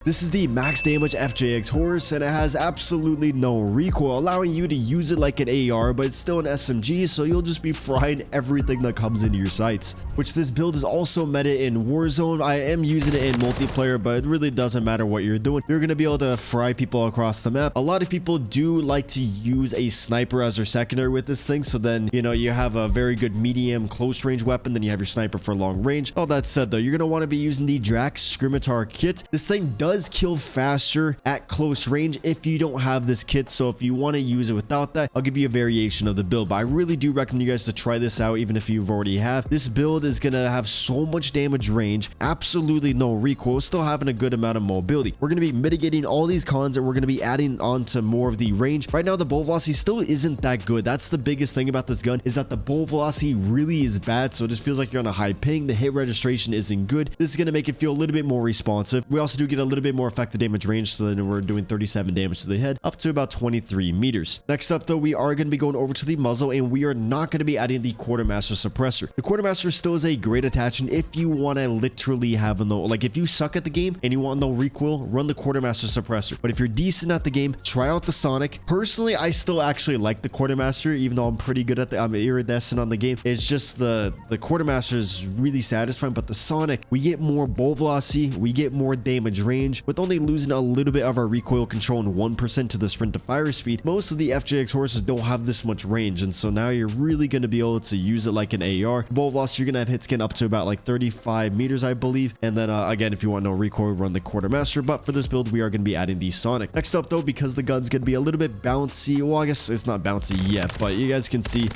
This is the max damage FJX Horus, and it has absolutely no recoil, allowing you to use it like an AR, but it's still an SMG, so you'll just be frying everything that comes into your sights. Which this build is also meta in Warzone. I am using it in multiplayer, but it really doesn't matter what you're doing. You're going to be able to fry people across the map. A lot of people do like to use a sniper as their secondary with this thing, so then, you know, you have a very good medium close range weapon, then you have your sniper for long range. All that said, though, you're going to want to be using the Drax Scimitar kit. This thing does kill faster at close range if you don't have this kit, so if you want to use it without that, I'll give you a variation of the build, but I really do recommend you guys to try this out even if you've already have. This build is going to have so much damage range, absolutely no recoil, still having a good amount of mobility. We're going to be mitigating all these cons, and we're going to be adding on to more of the range. Right now the bolt velocity still isn't that good. That's the biggest thing about this gun, is that the bolt velocity really is bad, so it just feels like you're on a high ping. The hit registration isn't good. This is going to make it feel a little bit more responsive. We also do get a little bit more effective damage range, so then we're doing 37 damage to the head up to about 23 meters. Next up though, we are going to be going over to the muzzle, and we are not going to be adding the quartermaster suppressor. The quartermaster still is a great attachment if you want to literally have a no, like if you suck at the game and you want no recoil, run the quartermaster suppressor. But if you're decent at the game, try out the Sonic. Personally, I still actually like the quartermaster, even though I'm pretty good at the, I'm iridescent on the game. It's just the quartermaster is really satisfying, but the Sonic, we get more bolt velocity, we get more damage range with only losing a little bit of our recoil control and 1% to the sprint to fire speed. Most of the FJX Horuses don't have this much range, and so now you're really going to be able to use it like an AR. Bolt velocity, you're going to have hit scan up to about like 35 meters, I believe. And then again, if you want no recoil, run the quartermaster. But for this build, we are going to be adding the Sonic. Next up though, because the gun's going to be a little bit bouncy, well, I guess it's not bouncy yet, but you guys can see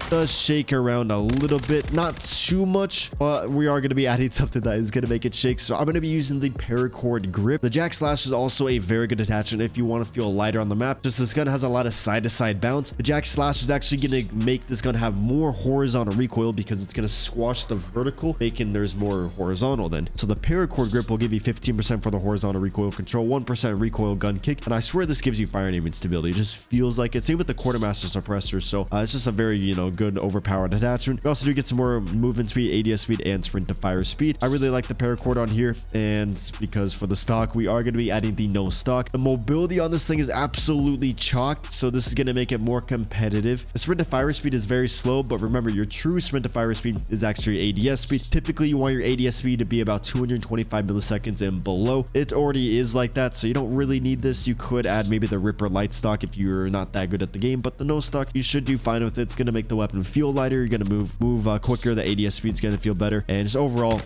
does shake around a little bit, not too much, but we are going to be adding something that is going to make it shake. So I'm going to be using the paracord grip. The Jack Slash is also a very good attachment if you want to feel lighter on the map. Just this gun has a lot of side-to-side bounce. The Jack Slash is actually going to make this gun have more horizontal recoil because it's going to squash the vertical, making there's more horizontal then. So the paracord grip will give you 15% for the horizontal recoil control, 1% recoil gun kick, and I swear this gives you fire aiming stability. It just feels like it. Same with the quartermaster suppressor. So it's just a very, you know, good overpowered attachment. We also do get some more movement speed, ADS speed, and sprint to fire speed. I really like the paracord on here, and because for the stock, we are going to be adding the no stock. The mobility on this thing is absolutely chalked, so this is going to make it more competitive. The sprint to fire speed is very slow, but remember, your true sprint to fire speed is actually ADS speed. Typically, you want your ADS speed to be about 225 milliseconds and below. It already is like that, so you don't really need this. You could add maybe the Ripper light stock if you're not that good at the game, but the no stock, you should do fine with it. It's going to make the weapon feel lighter. You're going to move quicker. The ADS speed is going to feel better, and just overall,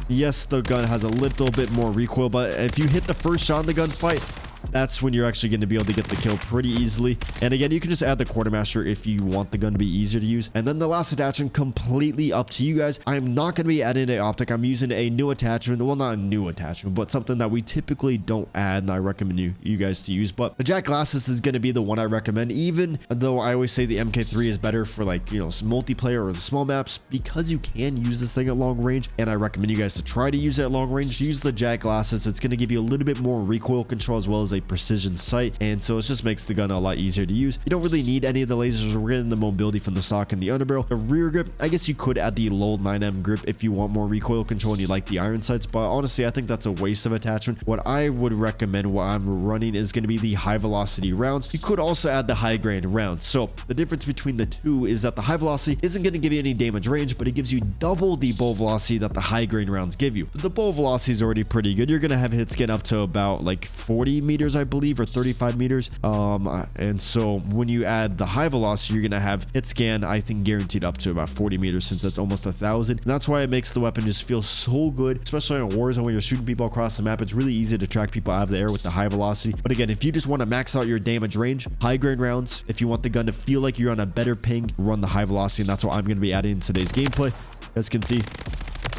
yes, the gun has a little bit more recoil, but if you hit the first shot in the gunfight, that's when you're actually going to be able to get the kill pretty easily. And again, you can just add the quartermaster if you want the gun to be easier to use. And then the last attachment, completely up to you guys. I'm not going to be adding an optic. I'm using a new attachment. Well, not a new attachment, but something that we typically don't add, and I recommend you guys to use. But the Jack Glasses is going to be the one I recommend, even though I always say the MK3 is better for, like, you know, some multiplayer or the small maps, because you can use this thing at long range. And I recommend you guys to try to use it at long range. Use the Jack Glasses. It's going to give you a little bit more recoil control as well as a precision sight, and so it just makes the gun a lot easier to use. You don't really need any of the lasers. We're getting the mobility from the stock and the underbarrel. The rear grip, I guess you could add the low 9M grip if you want more recoil control and you like the iron sights, but honestly, I think that's a waste of attachment. What I would recommend, what I'm running, is going to be the high velocity rounds. You could also add the high grain rounds. So the difference between the two is that the high velocity isn't going to give you any damage range, but it gives you double the bolt velocity that the high grain rounds give you. The bolt velocity is already pretty good. You're going to have hit scan up to about like 40 meters, I believe, or 35 meters. And so when you add the high velocity, you're going to have hit scan, I think, guaranteed up to about 40 meters, since that's almost 1,000. And that's why it makes the weapon just feel so good, especially on Warzone when you're shooting people across the map. It's really easy to track people out of the air with the high velocity. But again, if you just want to max out your damage range, high grain rounds, if you want the gun to feel like you're on a better ping, run the high velocity, and that's what I'm going to be adding in today's gameplay. As you can see,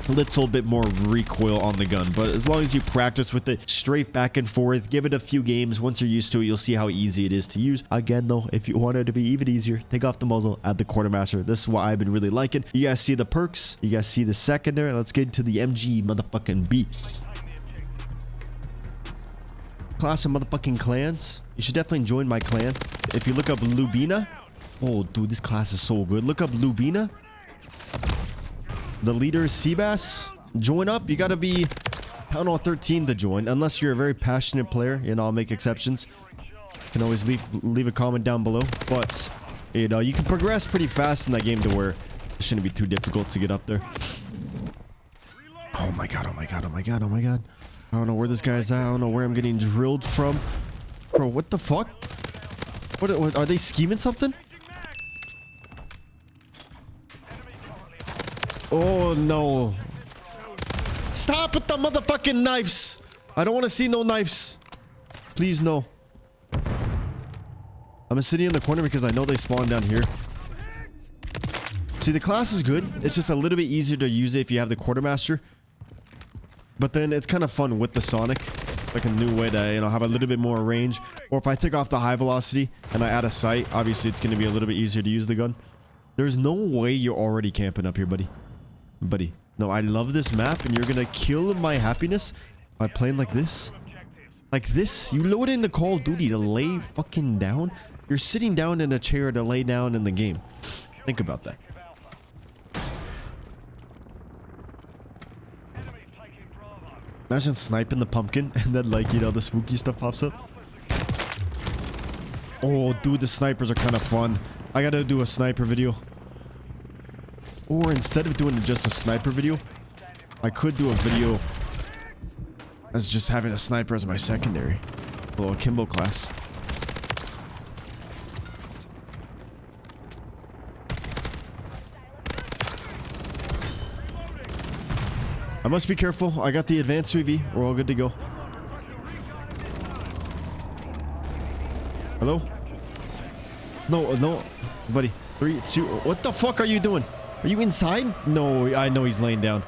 a little bit more recoil on the gun, but as long as you practice with it, strafe back and forth, give it a few games. Once you're used to it, you'll see how easy it is to use. Again though, if you want it to be even easier, take off the muzzle, add the quartermaster. This is what I've been really liking. You guys see the perks, you guys see the secondary. Let's get into the MG motherfucking B. Clash of motherfucking clans. You should definitely join my clan. If you look up Lubina, oh dude, this class is so good. Look up Lubina. The leader is Cbass. Join up. You gotta be Town Hall 13 to join, unless you're a very passionate player. You know, I'll make exceptions. You can always leave a comment down below. But, you know, you can progress pretty fast in that game to where it shouldn't be too difficult to get up there. Oh my god, oh my god, oh my god, oh my god. I don't know where this guy's at. I don't know where I'm getting drilled from. Bro, what the fuck? What are they scheming something? Oh no. Stop with the motherfucking knives. I don't want to see no knives. Please no. I'm sitting in the corner because I know they spawn down here. See, the class is good. It's just a little bit easier to use it if you have the quartermaster. But then it's kind of fun with the Sonic. Like a new way to, you know, have a little bit more range. Or if I take off the high velocity and I add a sight, obviously it's going to be a little bit easier to use the gun. There's no way you're already camping up here, buddy. Buddy. No, I love this map and you're going to kill my happiness by playing like this. Like this. You load in the Call of Duty to lay fucking down. You're sitting down in a chair to lay down in the game. Think about that. Imagine sniping the pumpkin and then, like, you know, the spooky stuff pops up. Oh, dude, the snipers are kind of fun. I gotta do a sniper video. Or instead of doing just a sniper video, I could do a video as just having a sniper as my secondary. A little Kimbo class. I must be careful. I got the advanced UAV. We're all good to go. Hello? No, no. Buddy. 3, 2. What the fuck are you doing? Are you inside? No, I know he's laying down.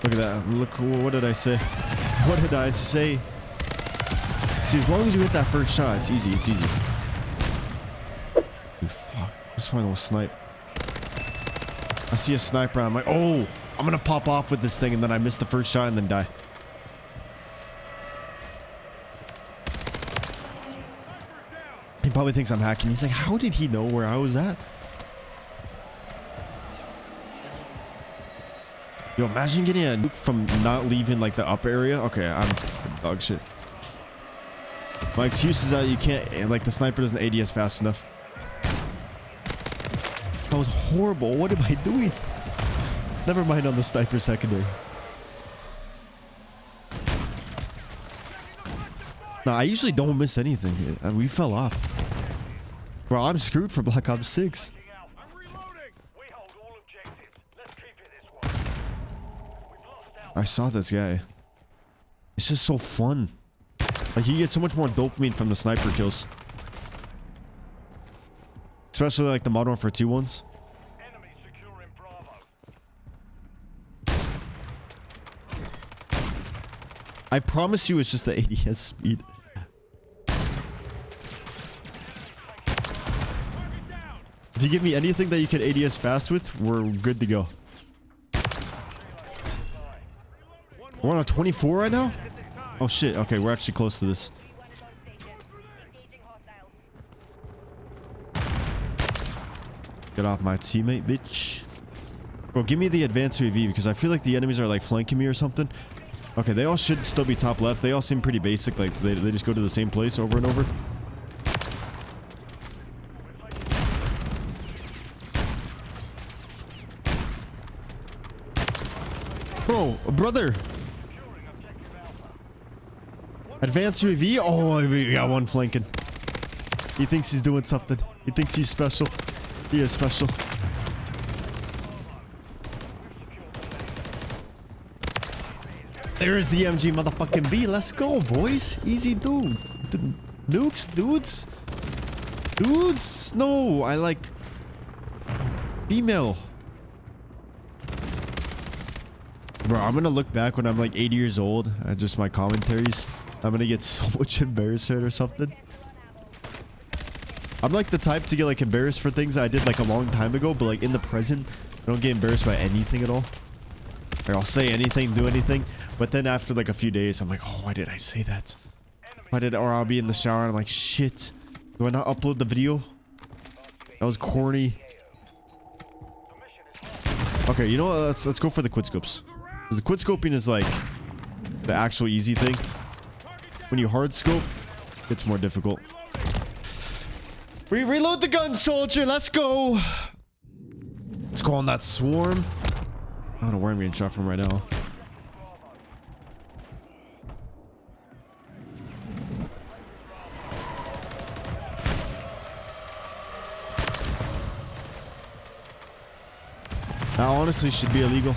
Look at that. Look, what did I say? What did I say? See, as long as you hit that first shot, it's easy. It's easy. Dude, fuck. This final snipe. I see a sniper. I'm like, oh, I'm gonna pop off with this thing and then I miss the first shot and then die. He probably thinks I'm hacking. He's like, how did he know where I was at? Yo, imagine getting a nuke from not leaving like the up area. Okay, I'm dog shit. My excuse is that you can't, like, the sniper doesn't ADS fast enough. That was horrible. What am I doing? Never mind on the sniper secondary. Nah, I usually don't miss anything. We fell off. Bro, I'm screwed for Black Ops 6. I saw this guy. It's just so fun. Like, you get so much more dopamine from the sniper kills. Especially like the Modern Warfare 2 ones. I promise you it's just the ADS speed. If you give me anything that you can ADS fast with, we're good to go. We're on a 24 right now? Oh shit, okay, we're actually close to this. Get off my teammate, bitch. Bro, give me the advanced UAV because I feel like the enemies are like flanking me or something. Okay, they all should still be top left. They all seem pretty basic, like they just go to the same place over and over. Bro, brother. Advanced UAV? Oh, we got one flanking. He thinks he's doing something. He thinks he's special. He is special. There's the MG motherfucking B. Let's go, boys. Easy dude. Nukes, dudes. Dudes. No, I like female. Bro, I'm gonna look back when I'm like 80 years old at just my commentaries. I'm gonna get so much embarrassed or something. I'm like the type to get like embarrassed for things I did like a long time ago, but like in the present, I don't get embarrassed by anything at all. Like, I'll say anything, do anything, but then after like a few days, I'm like, oh, why did I say that? Why did? Or I'll be in the shower and I'm like, shit. Do I not upload the video? That was corny. Okay, you know what? Let's go for the quid scopes. The quid scoping is like the actual easy thing. When you hard scope, it's more difficult. We reload the gun, soldier. Let's go. Let's go on that swarm. I don't know where I'm getting shot from right now. That honestly should be illegal.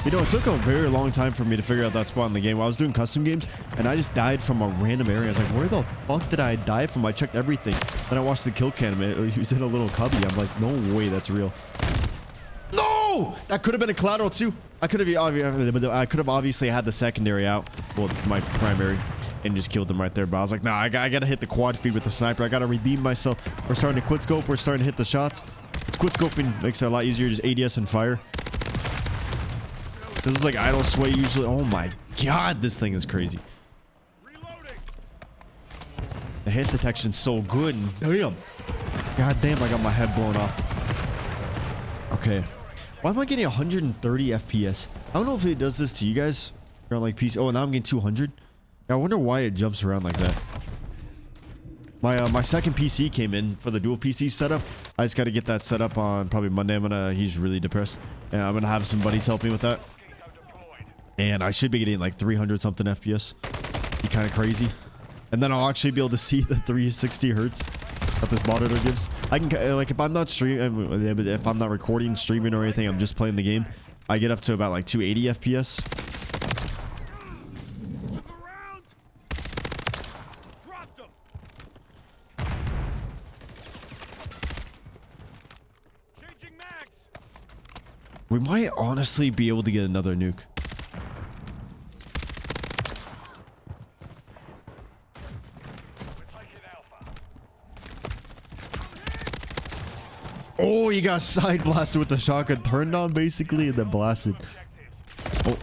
You know, it took a very long time for me to figure out that spot in the game. While I was doing custom games, and I just died from a random area. I was like, where the fuck did I die from? I checked everything. Then I watched the kill cam. He was in a little cubby. I'm like, no way that's real. No! That could have been a collateral too. I could have obviously had the secondary out. Well, my primary. And just killed them right there. But I was like, nah, I gotta hit the quad feed with the sniper. I gotta redeem myself. We're starting to quit scope. We're starting to hit the shots. Quit scoping makes it a lot easier. Just ADS and fire. This is like idle sway usually. Oh my god, this thing is crazy. The hit detection's so good. Damn. God damn, I got my head blown off. Okay. Why am I getting 130 FPS? I don't know if it does this to you guys. Around like PC. Oh, now I'm getting 200. I wonder why it jumps around like that. My second PC came in for the dual PC setup. I just got to get that set up on probably Monday. He's really depressed. And I'm going to have some buddies help me with that. And I should be getting like 300 something FPS. Be kind of crazy. And then I'll actually be able to see the 360 hertz that this monitor gives. I can, like, if I'm not streaming, if I'm not recording, streaming or anything, I'm just playing the game, I get up to about like 280 FPS. We might honestly be able to get another nuke. Oh, he got side blasted with the shotgun. Turned on basically and then blasted. Oh.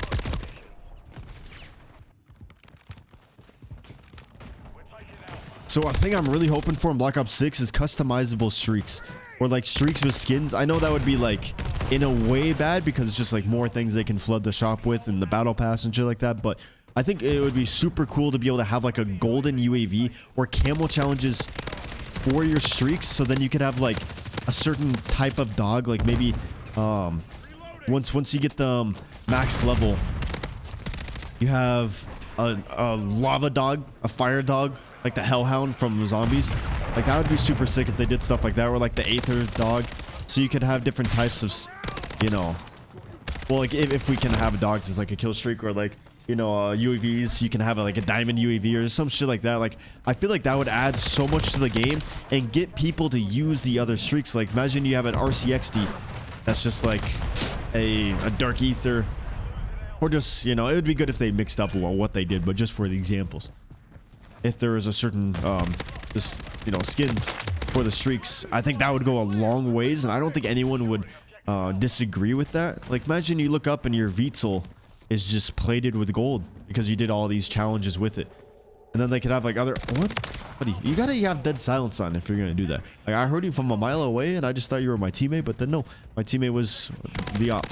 So a thing I'm really hoping for in Black Ops 6 is customizable streaks. Or like streaks with skins. I know that would be like in a way bad because it's just like more things they can flood the shop with and the battle pass and shit like that. But I think it would be super cool to be able to have like a golden UAV or camo challenges for your streaks. So then you could have like a certain type of dog, like maybe once you get the max level, you have a lava dog, a fire dog, like the hellhound from zombies. Like that would be super sick if they did stuff like that, or like the aether dog, so you could have different types of, you know, well, like if we can have dogs as like a kill streak, or like, you know, UAVs, you can have like a diamond UAV or some shit like that. Like I feel like that would add so much to the game and get people to use the other streaks. Like imagine you have an RCXD that's just like a dark ether, or just, you know, it would be good if they mixed up what they did, but just for the examples, if there was a certain just, you know, skins for the streaks, I think that would go a long ways, and I don't think anyone would disagree with that. Like imagine you look up and your Vitzel is just plated with gold because you did all these challenges with it, and then they could have like other, what, buddy, you gotta have dead silence on if you're gonna do that. Like I heard you from a mile away and I just thought you were my teammate, but then no, my teammate was the op.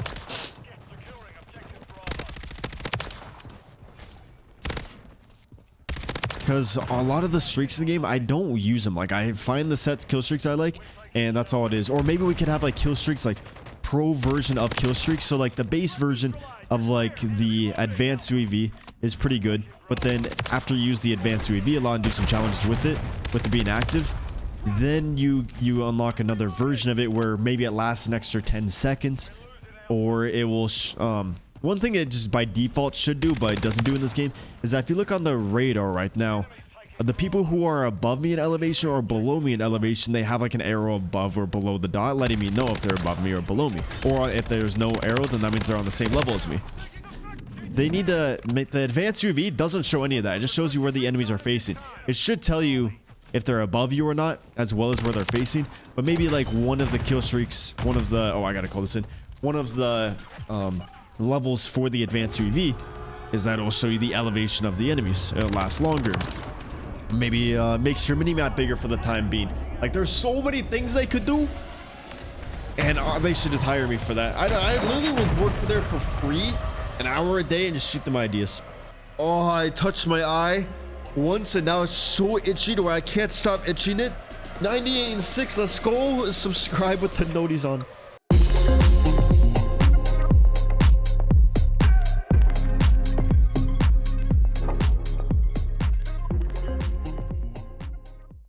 Because a lot of the streaks in the game, I don't use them. Like I find the sets kill streaks I like, and that's all it is. Or maybe we could have like kill streaks, like pro version of kill streaks. So like the base version of like the advanced UAV is pretty good, but then after you use the advanced UAV a lot and do some challenges with it being active, then you unlock another version of it where maybe it lasts an extra 10 seconds, or it will one thing it just by default should do but it doesn't do in this game is that if you look on the radar right now, the people who are above me in elevation or below me in elevation, they have like an arrow above or below the dot letting me know if they're above me or below me. Or if there's no arrow, then that means they're on the same level as me. They need to make the advanced UV doesn't show any of that. It just shows you where the enemies are facing. It should tell you if they're above you or not, as well as where they're facing. But maybe like one of the kill streaks, one of the, oh, I gotta call this in, one of the levels for the advanced UV is that it will show you the elevation of the enemies. It'll last longer. Maybe makes your mini-map bigger for the time being. Like there's so many things they could do, and they should just hire me for that. I literally would work there for free, an hour a day, and just shoot them ideas. Oh, I touched my eye once and now it's so itchy to where I can't stop itching it. 98 and 6, let's go. Subscribe with the noties on.